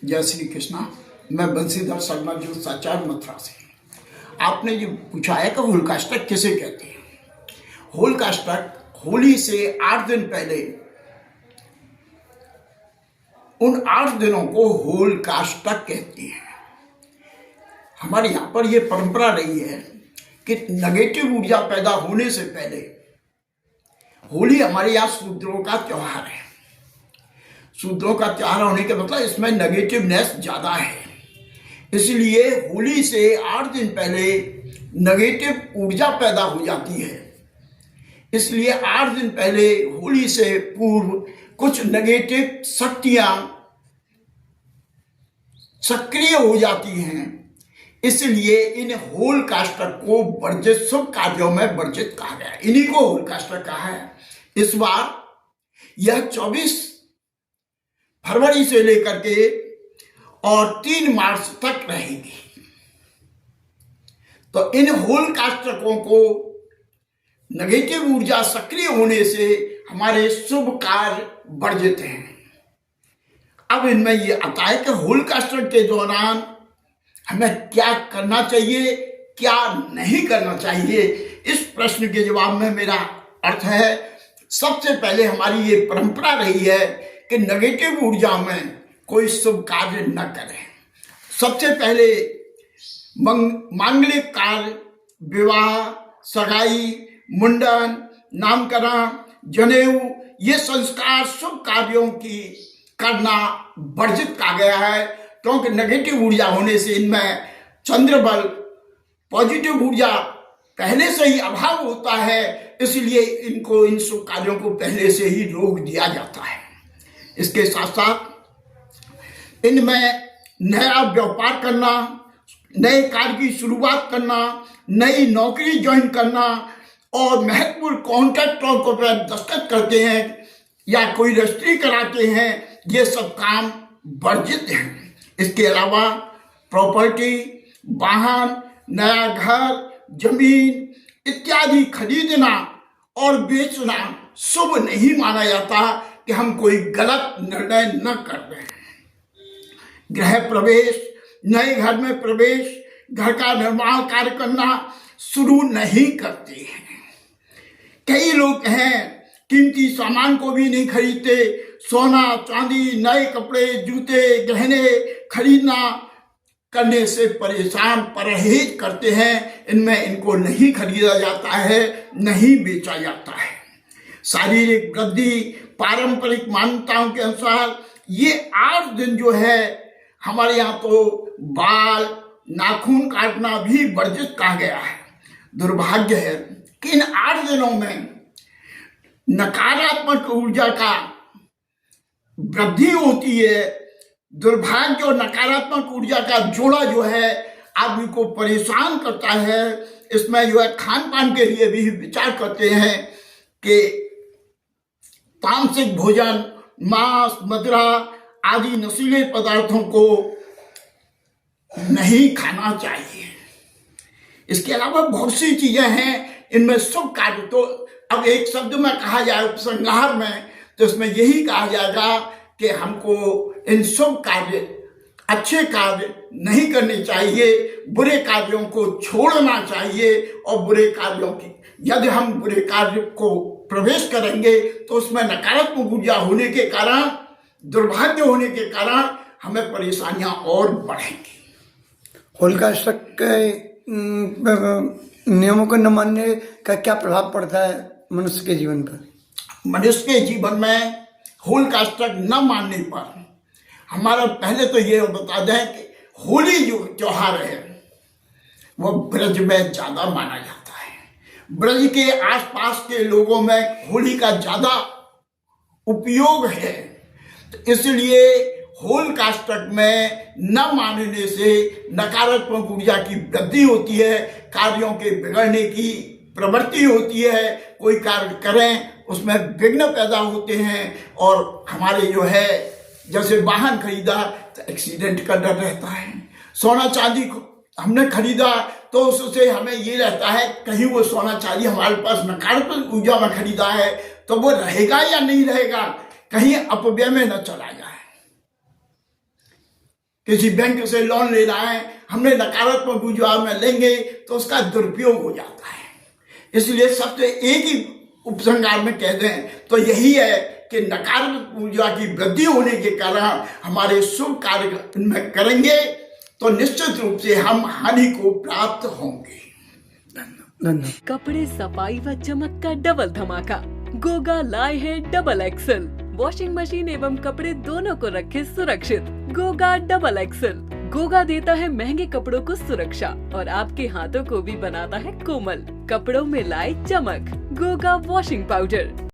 जय श्री कृष्णा। मैं बंसीधर शर्मा जो साचार मथुरा से। आपने ये पूछा है कि होलिकाष्टक किसे कहते हैं। होलिकाष्टक होली से 8 दिन पहले, उन 8 दिनों को होलिकाष्टक कहते हैं। हमारे यहाँ पर यह परंपरा रही है कि नेगेटिव ऊर्जा पैदा होने से पहले, होली हमारे यहाँ शूद्रों का त्योहार है। शूद्रों का त्योहार होने के मतलब इसमें नेगेटिवनेस ज्यादा है, इसलिए होली से 8 दिन पहले नेगेटिव ऊर्जा पैदा हो जाती है। इसलिए 8 दिन पहले होली से पूर्व कुछ नेगेटिव शक्तियां सक्रिय हो जाती हैं। इसलिए इन होलिकाष्टक को वर्जित, शुभ कार्यों में वर्जित कहा गया, इन्हीं को होलिकाष्टक कहा है। इस बार यह 24 फरवरी से लेकर के और 3 मार्च तक रहेगी। तो इन होलिकाष्टकों को नेगेटिव ऊर्जा सक्रिय होने से हमारे शुभ कार्य वर्जित हैं। अब इनमें यह आता है कि होलिकाष्टक के दौरान हमें क्या करना चाहिए, क्या नहीं करना चाहिए। इस प्रश्न के जवाब में मेरा अर्थ है, सबसे पहले हमारी ये परंपरा रही है कि नेगेटिव ऊर्जा में कोई शुभ कार्य न करें। सबसे पहले मांगलिक कार्य, विवाह, सगाई, मुंडन, नामकरण, जनेऊ, ये संस्कार शुभ कार्यों की करना वर्जित कहा गया है, क्योंकि नेगेटिव ऊर्जा होने से इनमें चंद्र बल, पॉजिटिव ऊर्जा पहले से ही अभाव होता है। इसलिए इनको, इन शुभ कार्यों को पहले से ही रोक दिया जाता है। इसके साथ साथ इनमें नया व्यापार करना, नए कार्य की शुरुआत करना, नई नौकरी ज्वाइन करना और महत्वपूर्ण कॉन्ट्रैक्टों को दस्तखत करते हैं या कोई रजिस्ट्री कराते हैं, ये सब काम वर्जित हैं। इसके अलावा प्रॉपर्टी, वाहन, नया घर, जमीन इत्यादि खरीदना और बेचना शुभ नहीं माना जाता कि हम कोई गलत निर्णय न कर रहे हैं। गृह प्रवेश, नए घर में प्रवेश, घर का निर्माण कार्य करना शुरू नहीं करते हैं। कई लोग हैं कीमती सामान को भी नहीं खरीदते। सोना, चांदी, नए कपड़े, जूते, गहने खरीदना करने से परेशान, परहेज करते हैं। इनमें इनको नहीं खरीदा जाता है, नहीं बेचा जाता है। शारीरिक वृद्धि, पारंपरिक मान्यताओं के अनुसार ये 8 दिन जो है हमारे यहाँ तो बाल, नाखून काटना भी वर्जित कहा गया है। दुर्भाग्य है कि इन 8 दिनों में नकारात्मक ऊर्जा का वृद्धि होती है। दुर्भाग्य और नकारात्मक ऊर्जा का जोड़ा जो है आदमी को परेशान करता है। इसमें जो है खान पान के लिए भी विचार करते हैं कि तामसिक भोजन, मांस, मदिरा आदि नशीले पदार्थों को नहीं खाना चाहिए। इसके अलावा बहुत सी चीजें हैं, इनमें शुभ कार्य तो अब एक शब्द में कहा जाए उपसंहार में, तो इसमें यही कहा जाएगा कि हमको इन शुभ कार्य, अच्छे कार्य नहीं करने चाहिए, बुरे कार्यों को छोड़ना चाहिए। और बुरे कार्यों की, यदि हम बुरे कार्य को प्रवेश करेंगे तो उसमें नकारात्मक ऊर्जा होने के कारण, दुर्भाग्य होने के कारण हमें परेशानियां और बढ़ेंगी। होलिकाष्टक के नियमों को न मानने का क्या प्रभाव पड़ता है मनुष्य के जीवन पर? मनुष्य के जीवन में होलिकाष्टक न मानने पर हमारा, पहले तो ये बता दें कि होली जो त्योहार है वो ब्रज में ज्यादा माना जाता है। ब्रज के आसपास के लोगों में होली का ज्यादा उपयोग है, तो इसलिए होलिकाष्टक में न मानने से नकारात्मक ऊर्जा की वृद्धि होती है, कार्यों के बिगड़ने की प्रवृत्ति होती है। कोई कार्य करें उसमें विघ्न पैदा होते हैं और हमारे जो है, जैसे वाहन खरीदा तो एक्सीडेंट का डर रहता है। सोना चांदी हमने खरीदा तो उससे हमें ये रहता है कहीं वो सोना चांदी हमारे पास नकारात्मक ऊर्जा में खरीदा है तो वो रहेगा या नहीं रहेगा, कहीं अपव्यय में न चला जाए। किसी बैंक से लोन ले रहा है, हमने नकारात्मक ऊर्जा में लेंगे तो उसका दुरुपयोग हो जाता है। इसलिए सबसे एक ही उपसंहार में कह दें तो यही है कि नकारात्मक ऊर्जा की वृद्धि होने के कारण हमारे शुभ कार्य में करेंगे तो निश्चित रूप से हम हानि को प्राप्त होंगे। धन्यवाद। कपड़े सफाई व चमक का डबल धमाका। गोगा लाए है डबल एक्सल। वॉशिंग मशीन एवं कपड़े दोनों को रखे सुरक्षित। Goga double axle. गोगा देता है महंगे कपड़ों को सुरक्षा और आपके हाथों को भी बनाता है कोमल। कपड़ों में लाए चमक। Goga washing powder.